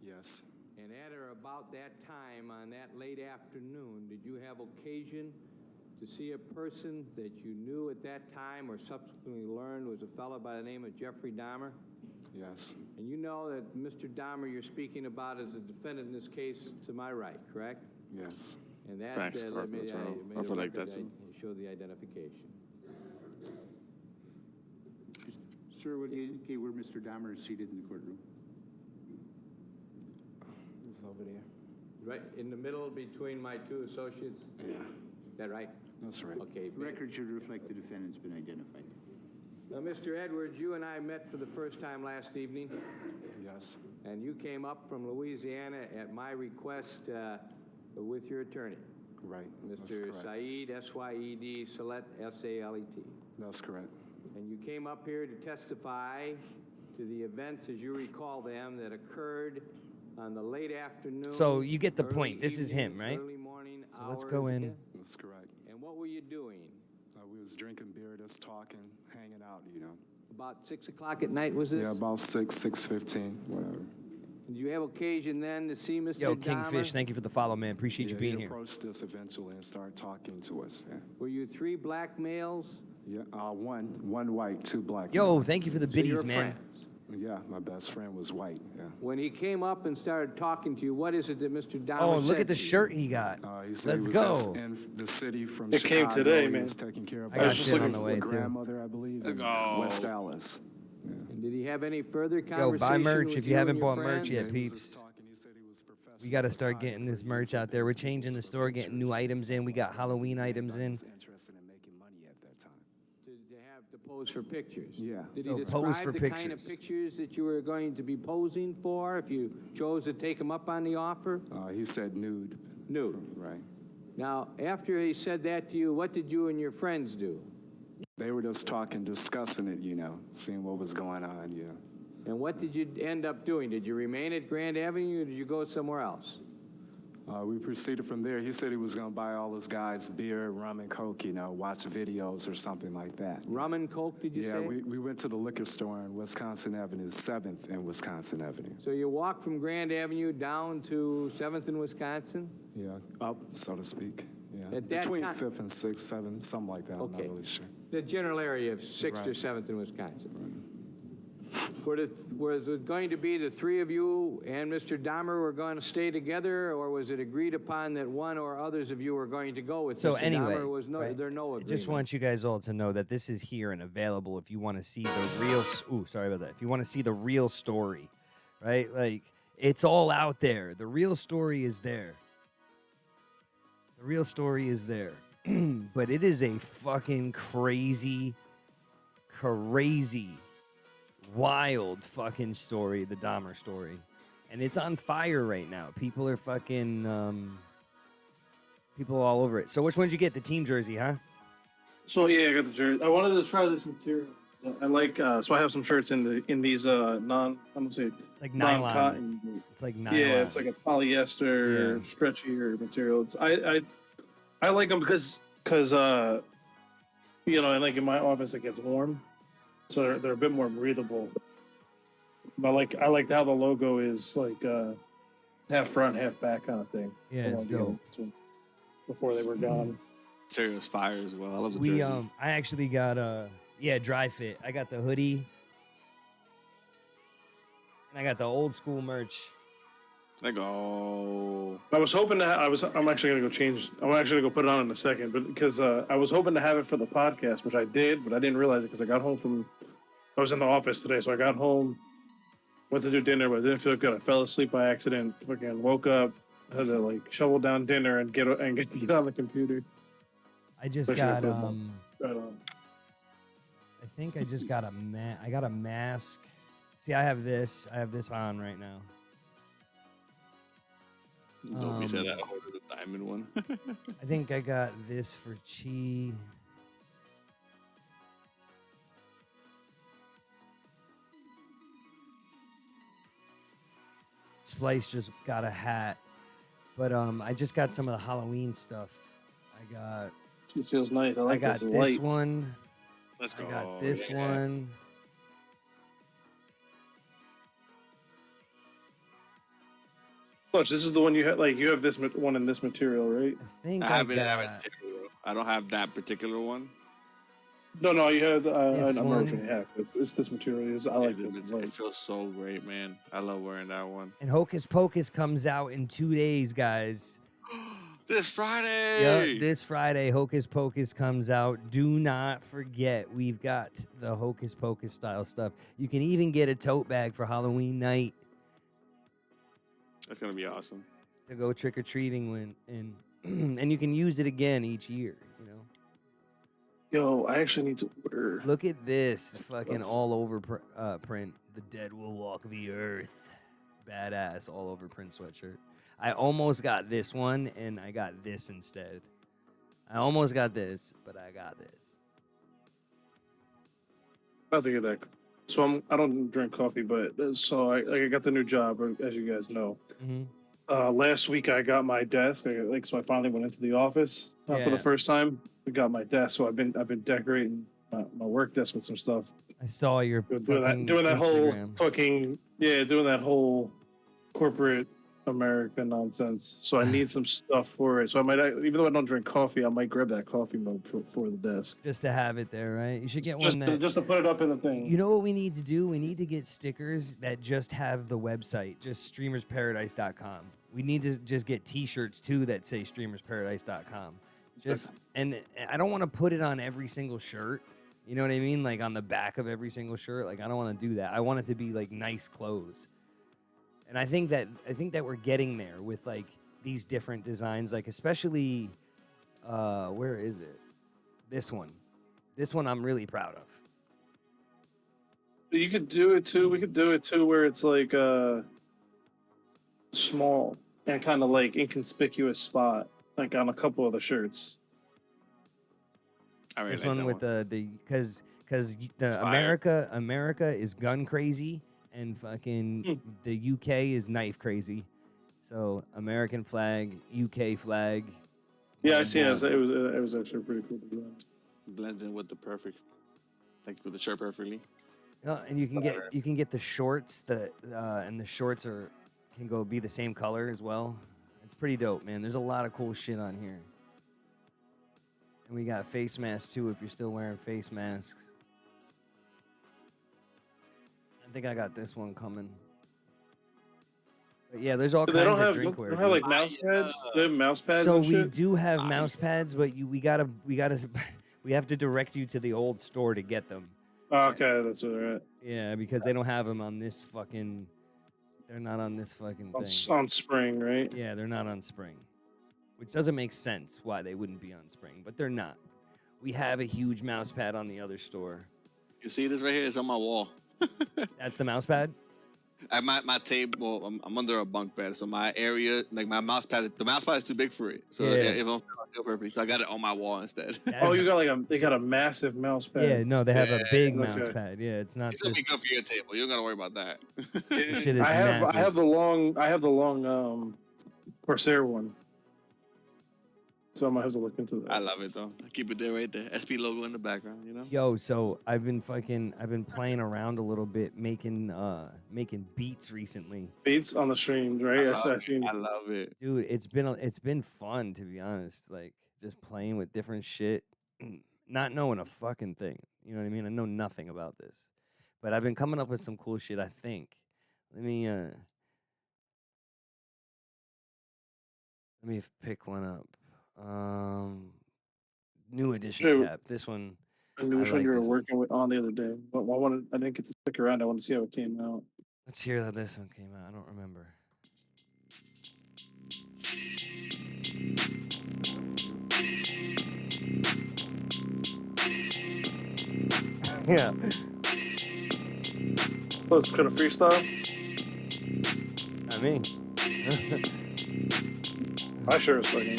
Yes. And at or about that time, on that late afternoon, did you have occasion to see a person that you knew at that time or subsequently learned was a fellow by the name of Jeffrey Dahmer? Yes. And you know that Mr. Dahmer you're speaking about is the defendant in this case to my right, correct? Yes. And that Thanks, I feel like that too. Show the identification. Sir, would you indicate where Mr. Dahmer is seated in the courtroom? He's over there. Right in the middle between my two associates? Yeah. Is that right? That's right. Okay. The record should reflect the defendant's been identified. Now, Mr. Edwards, you and I met for the first time last evening. Yes. And you came up from Louisiana at my request with your attorney. Right. Mr. Syed, S-Y-E-D, Salet, S-A-L-E-T. That's correct. And you came up here to testify to the events, as you recall them, that occurred on the late afternoon. So you get the point. This is him, right? Early morning so let's go in. That's correct. And what were you doing? We was drinking beer, just talking, hanging out, you know. About 6 o'clock at night, was this? Yeah, about 6:15, whatever. Did you have occasion then to see Mr. Yo, Dahmer? Kingfish, thank you for the follow, man. Appreciate you being he here. approached us eventually and started talking to us. Yeah. Were you 3 black males? Yeah, one white, 2 black. Yo, men. thank you for the biddies, man. Friends. Yeah, my best friend was white. Yeah. When he came up and started talking to you, what is it that Mr. Dahmer Oh, look said at the to you? shirt he got. He said Let's he was go. just in the city from It Chicago. came today, He man. was taking care of I got his shit on the way, too. grandmother, I believe, in West Dallas. And did he have any further Yo, conversation buy merch with if you haven't and your bought merch friends? yet, peeps. We got to start getting this merch out there. We're changing the store, getting new items in. We got Halloween items in. To have to pull Pose for pictures. Yeah. Did he So describe pose for the kind of pictures. pictures that you were going to be posing for if you chose to take him up on the offer? He said nude. Nude. Right. Now, after he said that to you, what did you and your friends do? They were just talking, discussing it, seeing what was going on, And what did you end up doing? Did you remain at Grand Avenue or did you go somewhere else? We proceeded from there. He said he was going to buy all his guys beer, rum, and Coke, watch videos or something like that. Rum and Coke, did you say? Yeah, we went to the liquor store on Wisconsin Avenue, 7th and Wisconsin Avenue. So you walked from Grand Avenue down to 7th and Wisconsin? Yeah, up, so to speak. Yeah, At that between time- 5th and 6th, 7th, something like that. I'm not Okay. really sure. The general area of 6th or Right. 7th in Wisconsin. Was it going to be the three of you and Mr. Dahmer were going to stay together, or was it agreed upon that one or others of you were going to go with So Mr. anyway, Dahmer? Was right, there no I agreement? just want you guys all to know that this is here and available if you want to see the real. Sorry about that. If you want to see the real story, right? Like it's all out there. The real story is there. The real story is there. But it is a fucking crazy, wild fucking story, the Dahmer story. And it's on fire right now. People are fucking, people all over it. So which one did you get? The team jersey, huh? So yeah, I got the jersey. I wanted to try this material. I like so I have some shirts in these I'm gonna say Like nylon. non-cotton. It's like nylon. Yeah, it's like a polyester, stretchier material. I like them because and like in my office it gets warm, so they're a bit more breathable. But I like how the logo is like half front, half back kind of thing. Yeah, I it's wanted to get dope. them before they were gone. Material's fire as well. I love the We jersey. I actually got dry fit. I got the hoodie. And I got the old school merch. Like, oh. I was hoping to. I'm actually gonna go change. I'm actually gonna go put it on in a second, but because I was hoping to have it for the podcast, which I did, but I didn't realize it because I got home from. I was in the office today, so I got home, went to do dinner, but I didn't feel good. I fell asleep by accident. Fucking woke up, had to shovel down dinner and get on the computer. I just Especially got if I put it on. I think I just got I got a mask. See, I have this on right now. Don't be said that. I ordered the diamond one. I think I got this for Chi. Splice just got a hat, but I just got some of the Halloween stuff. It feels nice. I like got this this light. one. Let's go. I got this yeah. one. Clutch, this is the one you have. You have this one in this material, right? I think I I haven't got that material. I don't have that particular one. No, you have. This I'm one. not sure. It's this material. I like this. It feels so great, man. I love wearing that one. And Hocus Pocus comes out in 2 days, guys. This Friday. Yep, this Friday, Hocus Pocus comes out. Do not forget, we've got the Hocus Pocus style stuff. You can even get a tote bag for Halloween night That's gonna be awesome. to go trick or treating when, and you can use it again each year. You know. Yo, I actually need to order. Look at this, the fucking all over print. The dead will walk the earth. Badass all over print sweatshirt. I almost got this one, and I got this instead. I almost got this, but I got this. About to get that. So I don't drink coffee, but so I got the new job, as you guys know. Mm-hmm. Last week I got my desk. So I finally went into the office for Yeah. the first time. I got my desk, so I've been decorating my work desk with some stuff. I saw your Doing fucking that whole Instagram. doing that whole corporate America nonsense. So I need some stuff for it. So I might, even though I don't drink coffee, I might grab that coffee mug for the desk. Just to have it there, right? You should get one that. Just to put it up in the thing. You know what we need to do? We need to get stickers that just have the website, just streamersparadise.com. We need to just get T-shirts too that say streamersparadise.com. And I don't want to put it on every single shirt. You know what I mean? Like on the back of every single shirt. Like I don't want to do that. I want it to be like nice clothes. And I think that we're getting there with like these different designs, like especially where is it? This one I'm really proud of. You could do it too. We could do it too, where it's like small and kind of like inconspicuous spot, like on a couple of the shirts. I really This like one that with one. because the Fire. America is gun crazy and fucking the UK is knife crazy. So American flag, UK flag. Yeah, I boom, see. It boom. was actually a pretty cool design. Blends in with the perfect, like with the shirt perfectly. And you can get the shorts and the shorts can be the same color as well. It's pretty dope, man. There's a lot of cool shit on here. And we got face masks too if you're still wearing face masks. I think I got this one coming. But yeah, there's all kinds of drinkware. They don't have like mouse pads. They have mouse pads. So and we shit? do have mouse pads, but we gotta we have to direct you to the old store to get them. Oh, okay, that's where they're at. Yeah, because they don't have them on this fucking. They're not on this fucking thing. On Spring, right? Yeah, they're not on Spring, which doesn't make sense why they wouldn't be on Spring, but they're not. We have a huge mouse pad on the other store. You see this right here? It's on my wall. That's the mouse pad? At my table, I'm under a bunk bed, so my area, like my mouse pad, the mouse pad is too big for it. So Yeah. if I'm feel perfectly, so I got it on my wall instead. Oh, you got they got a massive mouse pad. Yeah, no, they have a big Okay. mouse pad. Yeah, it's not It's gonna be just. good for your table. You don't gotta worry about that. This shit is I massive. have the long Corsair one. So I might have to look into that. I love it though. I keep it there right there. SP logo in the background, you know? Yo, so I've been playing around a little bit, making beats recently. Beats on the streams, right? I love it. Dude, it's been fun, to be honest. Like just playing with different shit, not knowing a fucking thing. You know what I mean? I know nothing about this, but I've been coming up with some cool shit. I think. Let me pick one up. New edition Sure. cap. This one. I knew which one you were this one. working with on the other day. But I didn't get to stick around. I want to see how it came out. Let's hear how this one came out. I don't remember. Yeah. Oh, it's kind of freestyle. I mean, I sure was fucking.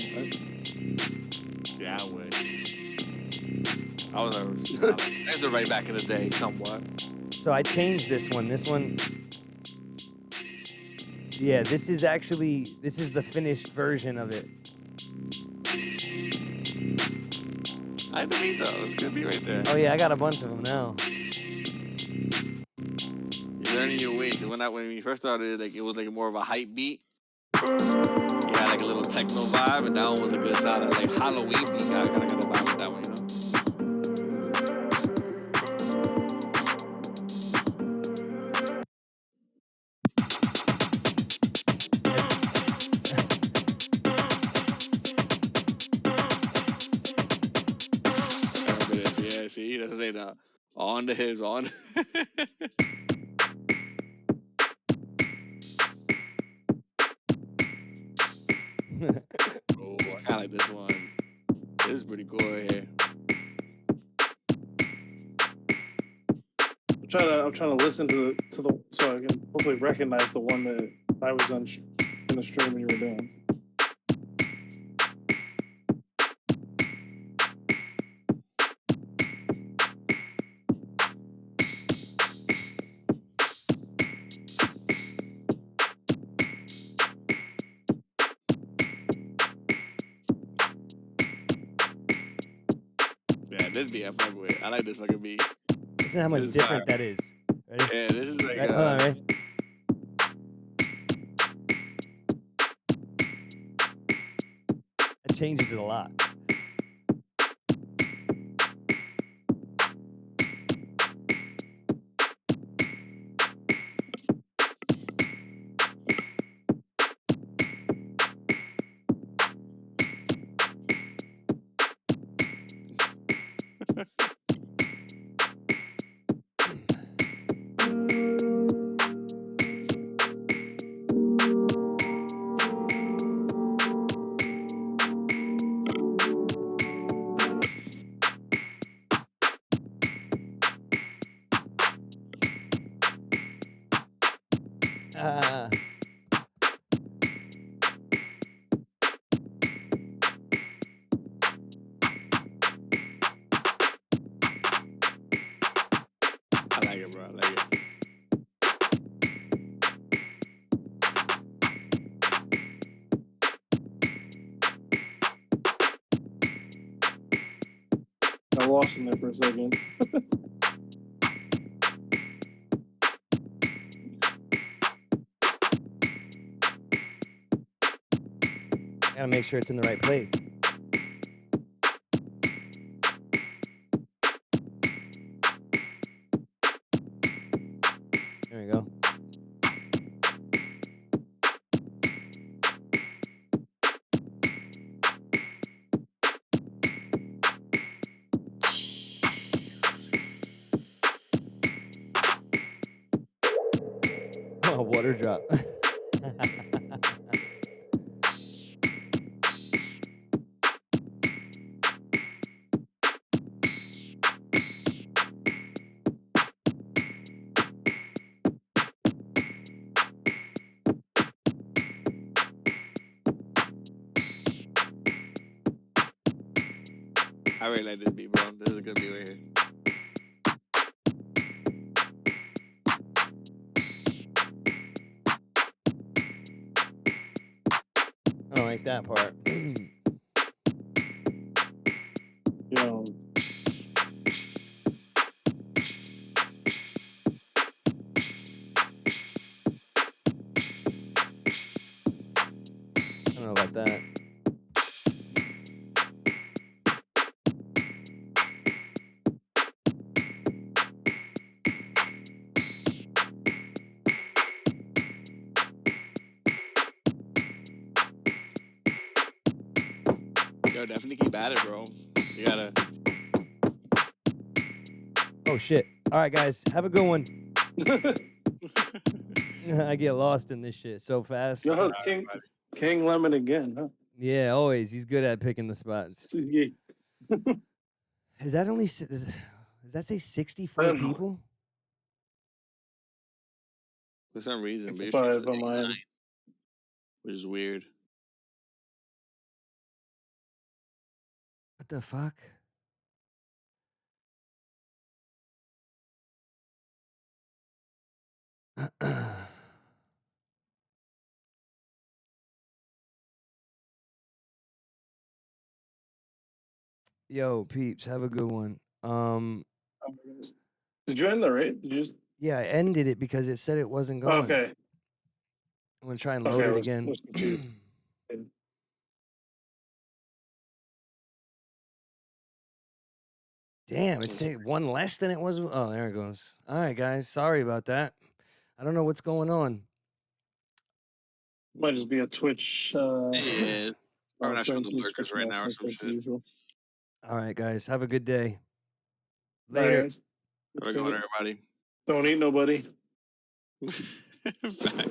Yeah, I would. I was nervous. Right back in the day, somewhat. so I changed this one. This one. Yeah, this is the finished version of it. I had to beat though. It's good to be right there. Oh yeah, I got a bunch of them now. You're learning your ways. When we first started, like it was like more of a hype beat. You had like a little techno vibe, and that one was a good solid like Halloween beat. I gotta get a vibe with that one, you know. Yeah, see, that's what I'm saying. On the hips, on. Oh, I kinda like this one. This is pretty cool right here. I'm trying to listen to the so I can hopefully recognize the one that I was in the stream when you were doing. Yeah, this beat I fuck with. I like this fucking beat. Listen how much This is different fire. that is. Ready? Yeah, this is like Right, hold on, ready? That changes it a lot. got lost in there for a second. Gotta make sure it's in the right place. There we go. Oh, water drop. I really like this beat, bro. This is a good beat right here. I don't like that part. Yo. I don't know about that. Yo, definitely keep at it, bro. You gotta. Oh shit. All right, guys, have a good one. I get lost in this shit so fast. Yo, King Lemon again, huh? Yeah, always. He's good at picking the spots. Yeah. Is that only? Does that say 64 people? For some reason, but 65 you're on mine. which is weird. What the fuck? Yo, peeps, have a good one. Did you end the raid? Did you just? Yeah, I ended it because it said it wasn't going. Okay. I'm gonna try and load it again. Was confused. Damn, it's one less than it was. Oh, there it goes. All right, guys. Sorry about that. I don't know what's going on. Might just be a Twitch. Yeah. Probably not showing the lurkers right now or some shit. All right, guys. Have a good day. Bye, Later. guys. Have a good one, everybody. Don't eat nobody. Bye.